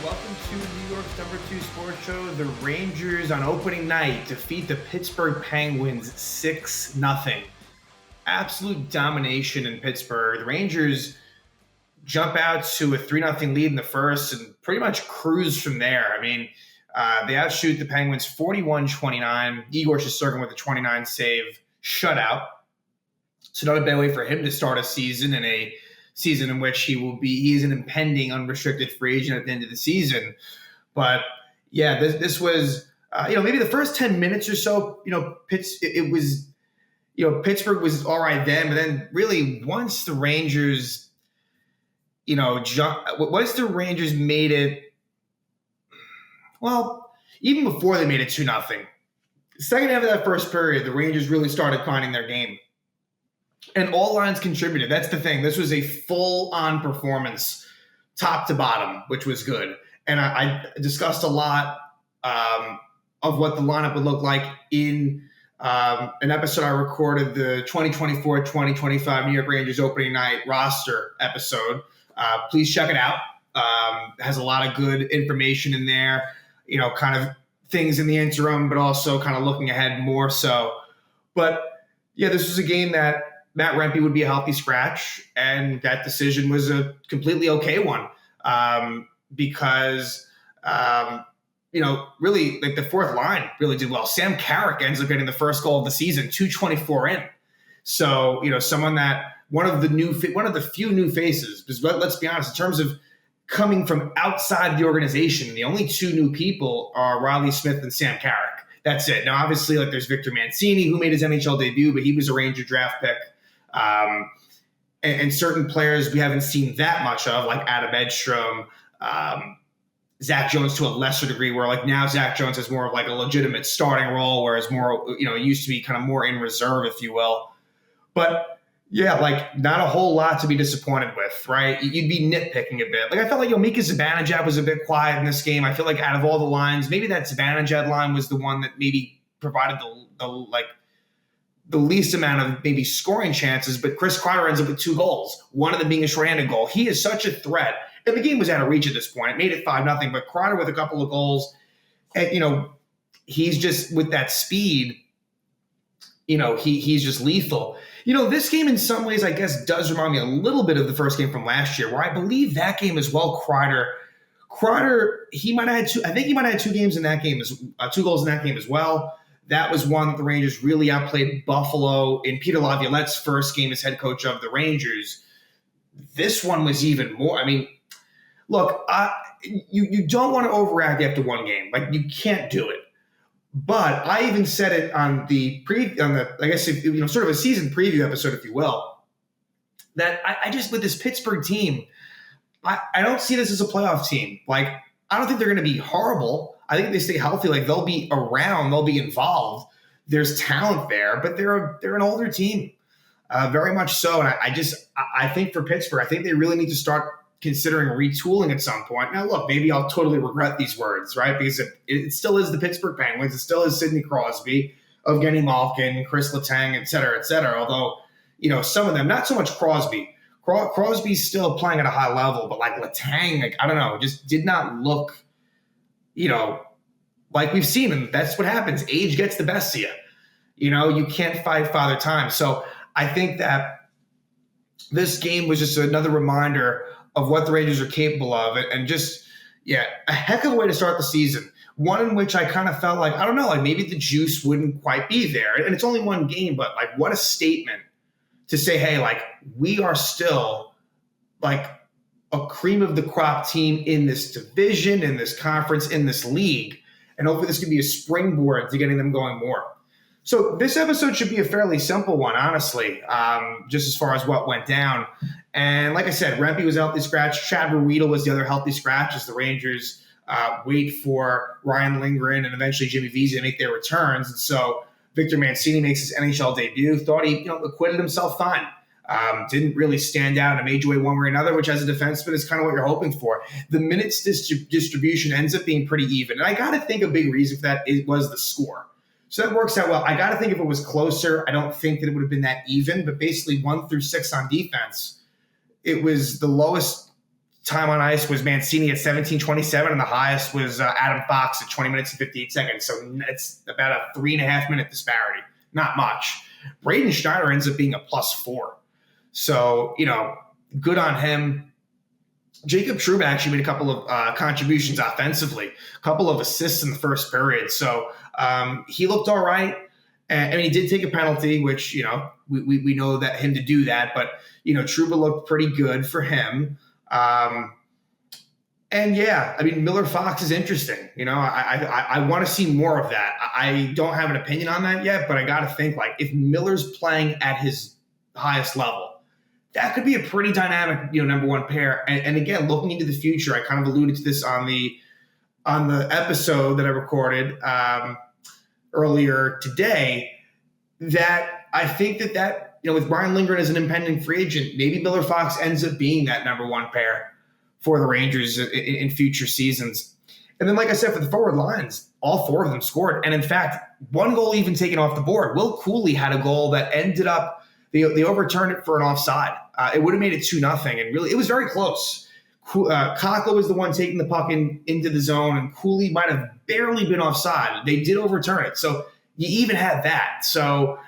Welcome to New York's #2 sports show. The Rangers on opening night defeat the Pittsburgh Penguins 6-0. Absolute domination in Pittsburgh. The Rangers jump out to a 3-0 lead in the first and pretty much cruise from there. I mean, they outshoot the Penguins 41-29. Igor Shesterkin with a 29 save shutout. So not a bad way for him to start a season in a season in which he's an impending unrestricted free agent at the end of the season. But yeah, this was maybe the first 10 minutes or so, Pittsburgh was all right then, but then really once the Rangers made it, well, even before they made it 2-0, the second half of that first period, the Rangers really started finding their game. And all lines contributed. That's the thing. This was a full-on performance, top to bottom, which was good. And I discussed a lot of what the lineup would look like in an episode I recorded, the 2024-2025 New York Rangers opening night roster episode. Please check it out. It has a lot of good information in there, kind of things in the interim, but also kind of looking ahead more so. But yeah, this was a game that Matt Rempe would be a healthy scratch, and that decision was a completely okay one because, really, like the fourth line really did well. Sam Carrick ends up getting the first goal of the season, 2:24 in. So, someone that one of the few new faces, because let's be honest, in terms of coming from outside the organization, the only two new people are Riley Smith and Sam Carrick. That's it. Now, obviously, there's Victor Mancini, who made his NHL debut, but he was a Ranger draft pick. And certain players we haven't seen that much of, like Adam Edstrom, Zach Jones to a lesser degree, where now Zach Jones has more of a legitimate starting role, whereas more, it used to be kind of more in reserve, if you will. But yeah, not a whole lot to be disappointed with, right? You'd be nitpicking a bit. I felt like Mika Zibanejad was a bit quiet in this game. I feel like out of all the lines, maybe that Zibanejad line was the one that maybe provided the least amount of maybe scoring chances, but Chris Kreider ends up with 2 goals, one of them being a shorthanded goal. He is such a threat. And the game was out of reach at this point. It made it 5-0, but Kreider with a couple of goals, and, he's just with that speed, he's just lethal. This game in some ways, I guess, does remind me a little bit of the first game from last year, where I believe that game as well, Kreider, he might have had 2 games in that game, 2 goals in that game as well. That was one that the Rangers really outplayed Buffalo in Peter Laviolette's first game as head coach of the Rangers. This one was even more. I mean, look, you don't want to overreact after one game. You can't do it. But I even said it on the I guess sort of a season preview episode, if you will, that I just, with this Pittsburgh team, I don't see this as a playoff team. I don't think they're going to be horrible. I think if they stay healthy, they'll be around, they'll be involved. There's talent there, but they're an older team, very much so. And I think for Pittsburgh, I think they really need to start considering retooling at some point. Now, look, maybe I'll totally regret these words, right? Because it still is the Pittsburgh Penguins. It still is Sidney Crosby, Evgeny Malkin, Chris Letang, et cetera, et cetera. Although, some of them, not so much Crosby. Crosby's still playing at a high level, but Letang, I don't know, just did not look, like we've seen. And that's what happens. Age gets the best of you. You can't fight Father Time. So I think that this game was just another reminder of what the Rangers are capable of, and just, a heck of a way to start the season. One in which I kind of felt I don't know, maybe the juice wouldn't quite be there. And it's only one game, but what a statement to say, hey, we are still a cream of the crop team in this division, in this conference, in this league. And hopefully this can be a springboard to getting them going more. So this episode should be a fairly simple one, honestly, just as far as what went down. And like I said, Rempe was a healthy scratch. Chad Ruedel was the other healthy scratch as the Rangers wait for Ryan Lindgren and eventually Jimmy Vesey to make their returns. And so Victor Mancini makes his NHL debut. Thought he acquitted himself fine. Didn't really stand out in a major way one way or another, which as a defenseman is kind of what you're hoping for. The minutes distribution ends up being pretty even. And I got to think a big reason for that was the score. So that works out well. I got to think if it was closer, I don't think that it would have been that even. But basically 1 through 6 on defense, it was the lowest time on ice was Mancini at 17:27, and the highest was Adam Fox at 20 minutes and 58 seconds. So it's about a 3.5-minute disparity. Not much. Braden Schneider ends up being a +4. So, good on him. Jacob Trouba actually made a couple of contributions offensively, a couple of assists in the first period. So he looked all right. And he did take a penalty, which, we know that him to do that. But, Trouba looked pretty good for him. Miller Fox is interesting. I want to see more of that. I don't have an opinion on that yet, but I got to think, if Miller's playing at his highest level, that could be a pretty dynamic, number one pair. And again, looking into the future, I kind of alluded to this on the episode that I recorded earlier today, that I think that with Brian Lindgren as an impending free agent, maybe Miller Fox ends up being that number one pair for the Rangers in future seasons. And then, like I said, for the forward lines, all four of them scored. And in fact, one goal even taken off the board. Will Cooley had a goal that ended up, they overturned it for an offside. It would have made it 2-0. And really, it was very close. Kakko was the one taking the puck into the zone, and Cooley might have barely been offside. They did overturn it. So you even had that. So,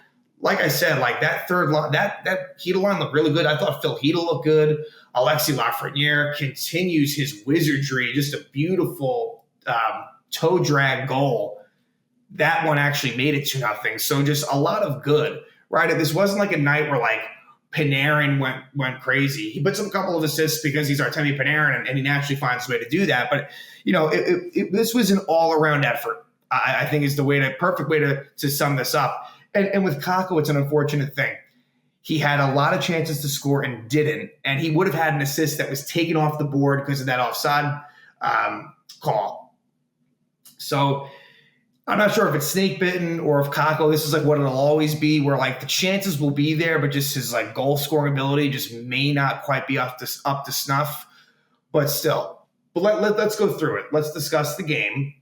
like I said, that third line, that Chytil line looked really good. I thought Phil Chytil looked good. Alexis Lafrenière continues his wizardry. Just a beautiful toe drag goal. That one actually made it 2-0. So just a lot of good, right? This wasn't like a night where Panarin went crazy. He puts up a couple of assists because he's Artemi Panarin, and he naturally finds a way to do that. But this was an all-around effort. I think is the perfect way to sum this up. And with Kakko, it's an unfortunate thing. He had a lot of chances to score and didn't, and he would have had an assist that was taken off the board because of that offside call. So I'm not sure if it's snake bitten or if Kakko, this is what it'll always be, where the chances will be there, but just his goal scoring ability just may not quite be up to snuff. But still, let's go through it. Let's discuss the game.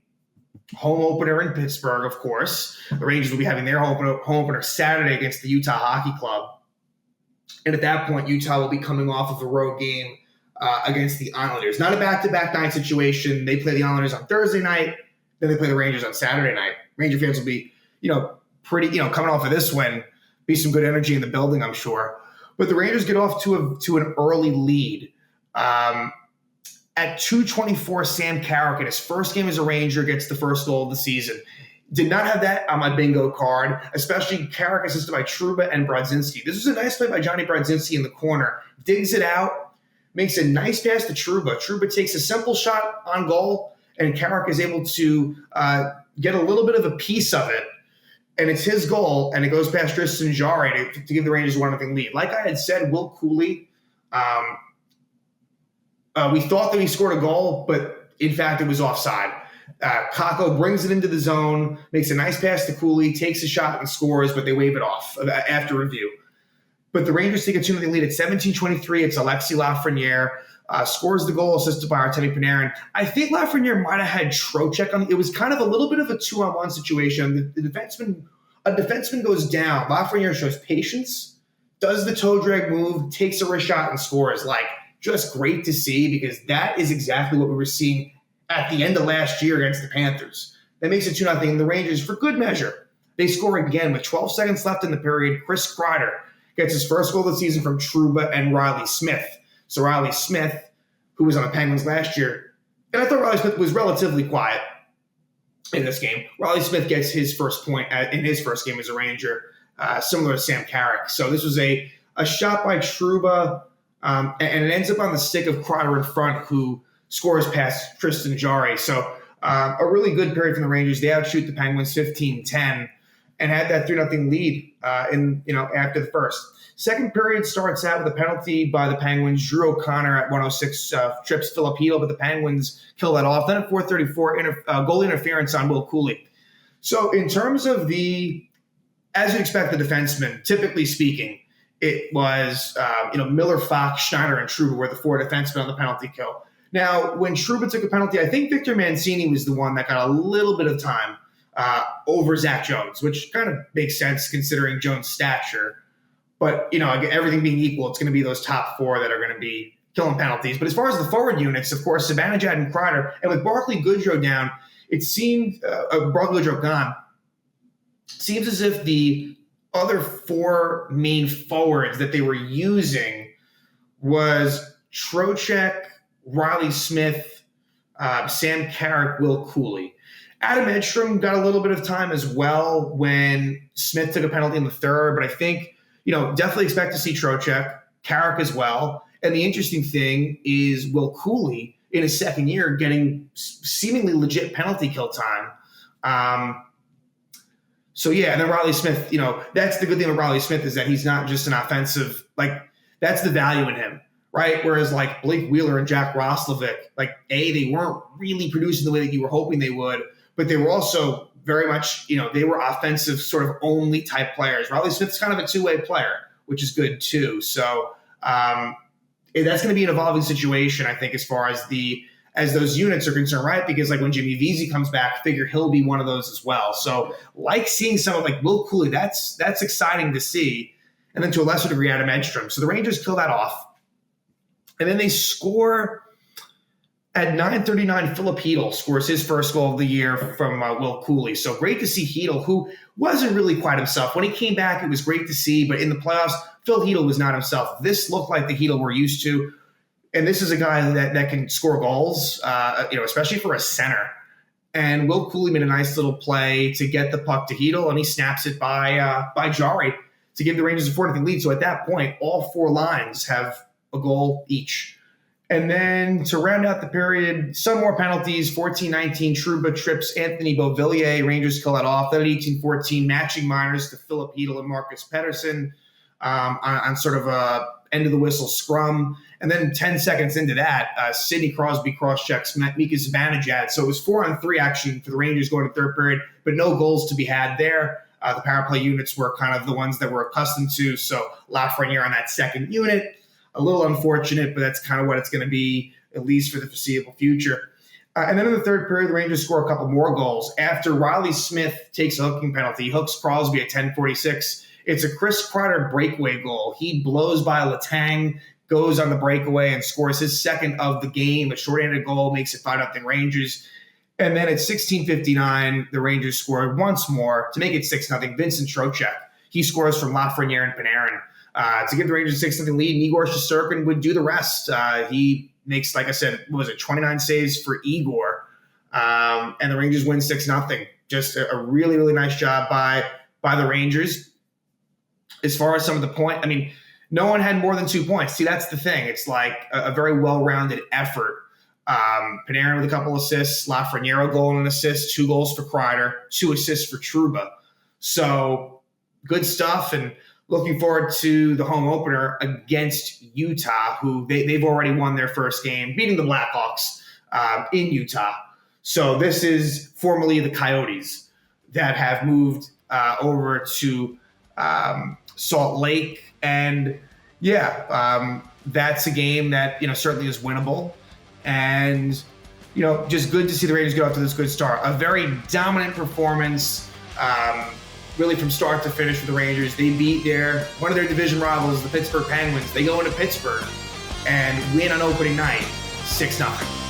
Home opener in Pittsburgh, of course. The Rangers will be having their home opener Saturday against the Utah Hockey Club. And at that point, Utah will be coming off of a road game against the Islanders. Not a back-to-back night situation. They play the Islanders on Thursday night, then they play the Rangers on Saturday night. Ranger fans will be, pretty, coming off of this win, be some good energy in the building, I'm sure. But the Rangers get off to an early lead. At 2:24, Sam Carrick, in his first game as a Ranger, gets the first goal of the season. Did not have that on my bingo card, especially Carrick assisted by Trouba and Brodzinski. This was a nice play by Johnny Brodzinski in the corner. Digs it out, makes a nice pass to Trouba. Trouba takes a simple shot on goal, and Carrick is able to get a little bit of a piece of it. And it's his goal, and it goes past Tristan Jarry to give the Rangers a 1-0 lead. Like I had said, Will Cooley, we thought that he scored a goal, but in fact it was offside. Kakko brings it into the zone, makes a nice pass to Cooley, takes a shot and scores, but they wave it off after review. But the Rangers take a 2-0 lead at 17:23. It's Alexis Lafrenière. Scores the goal, assisted by Artemi Panarin. I think Lafrenière might have had Trocheck on. It was kind of a little bit of a 2-on-1 situation. A defenseman goes down. Lafrenière shows patience, does the toe drag move, takes a wrist shot and scores. Just great to see, because that is exactly what we were seeing at the end of last year against the Panthers. That makes it 2-0. And the Rangers, for good measure, they score again with 12 seconds left in the period. Chris Kreider gets his first goal of the season from Trouba and Riley Smith. So Riley Smith, who was on the Penguins last year, and I thought Riley Smith was relatively quiet in this game. Riley Smith gets his first point in his first game as a Ranger, similar to Sam Carrick. So this was a shot by Trouba, and it ends up on the stick of Kreider in front, who scores past Tristan Jarry. So a really good period from the Rangers. They outshoot the Penguins 15-10 and had that 3-0 lead after the first. Second period starts out with a penalty by the Penguins. Drew O'Connor at 106 trips Filip, but the Penguins kill that off. Then at 4:34, goal interference on Will Cooley. So in terms of as you expect the defensemen, typically speaking, it was Miller, Fox, Schneider, and Trouba were the four defensemen on the penalty kill. Now, when Trouba took a penalty, I think Victor Mancini was the one that got a little bit of time over Zach Jones, which kind of makes sense considering Jones' stature. But, everything being equal, it's going to be those top four that are going to be killing penalties. But as far as the forward units, of course, Zibanejad and Kreider, and with Barclay Goodrow down, it seemed Barclay Goodrow gone. Seems as if the other four main forwards that they were using was Trocheck, Riley Smith, Sam Carrick, Will Cooley. Adam Edstrom got a little bit of time as well when Smith took a penalty in the third, but I think, definitely expect to see Trocheck, Carrick as well. And the interesting thing is Will Cooley in his second year getting seemingly legit penalty kill time. And then Riley Smith, that's the good thing with Riley Smith is that he's not just an offensive, that's the value in him, right? Whereas Blake Wheeler and Jack Roslovic, they weren't really producing the way that you were hoping they would, but they were also very much, they were offensive sort of only type players. Riley Smith's kind of a two-way player, which is good too. So that's going to be an evolving situation, I think, as far as those units are concerned, right? Because when Jimmy Vesey comes back, figure he'll be one of those as well. So seeing someone like Will Cooley, that's exciting to see. And then to a lesser degree, Adam Edstrom. So the Rangers kill that off. And then they score at 9:39. Filip Chytil scores his first goal of the year from Will Cooley. So great to see Chytil, who wasn't really quite himself. When he came back, it was great to see. But in the playoffs, Phil Chytil was not himself. This looked like the Chytil we're used to. And this is a guy that can score goals, especially for a center. And Will Cooley made a nice little play to get the puck to Chytil, and he snaps it by Jari to give the Rangers a 4-0 lead. So at that point, all four lines have a goal each. And then to round out the period, some more penalties, 14-19, Trouba trips Anthony Beauvillier. Rangers kill it off. Then at 18-14, matching minors to Filip Chytil and Marcus Pettersson on sort of a end of the whistle scrum. And then 10 seconds into that, Sidney Crosby cross-checks Mika Zibanejad. So it was 4-on-3 action for the Rangers going to third period, but no goals to be had there. The power play units were kind of the ones that we're accustomed to. So Lafrenière on that second unit. A little unfortunate, but that's kind of what it's going to be, at least for the foreseeable future. And then in the third period, the Rangers score a couple more goals. After Riley Smith takes a hooking penalty, he hooks Crosby at 10:46. It's a Chris Kreider breakaway goal. He blows by Letang, goes on the breakaway and scores his second of the game. A shorthanded goal makes it 5-0 Rangers. And then at 16:59, the Rangers scored once more to make it 6-0. Vincent Trocheck, he scores from Lafrenière and Panarin to give the Rangers a 6-0 lead. And Igor Shesterkin would do the rest. He makes, like I said, 29 saves for Igor. And the Rangers win 6-0. Just a really, really nice job by the Rangers. As far as some of the point, no one had more than 2 points. See, that's the thing. It's like a very well-rounded effort. Panarin with a couple assists, Lafrenière a goal and an assist, 2 goals for Kreider, 2 assists for Trouba. So good stuff, and looking forward to the home opener against Utah, who they've already won their first game, beating the Blackhawks in Utah. So this is formerly the Coyotes that have moved over to Salt Lake. And that's a game that, certainly is winnable. And, just good to see the Rangers get off to this good start. A very dominant performance, really from start to finish for the Rangers. They beat one of their division rivals, the Pittsburgh Penguins. They go into Pittsburgh and win on opening night, 6-0.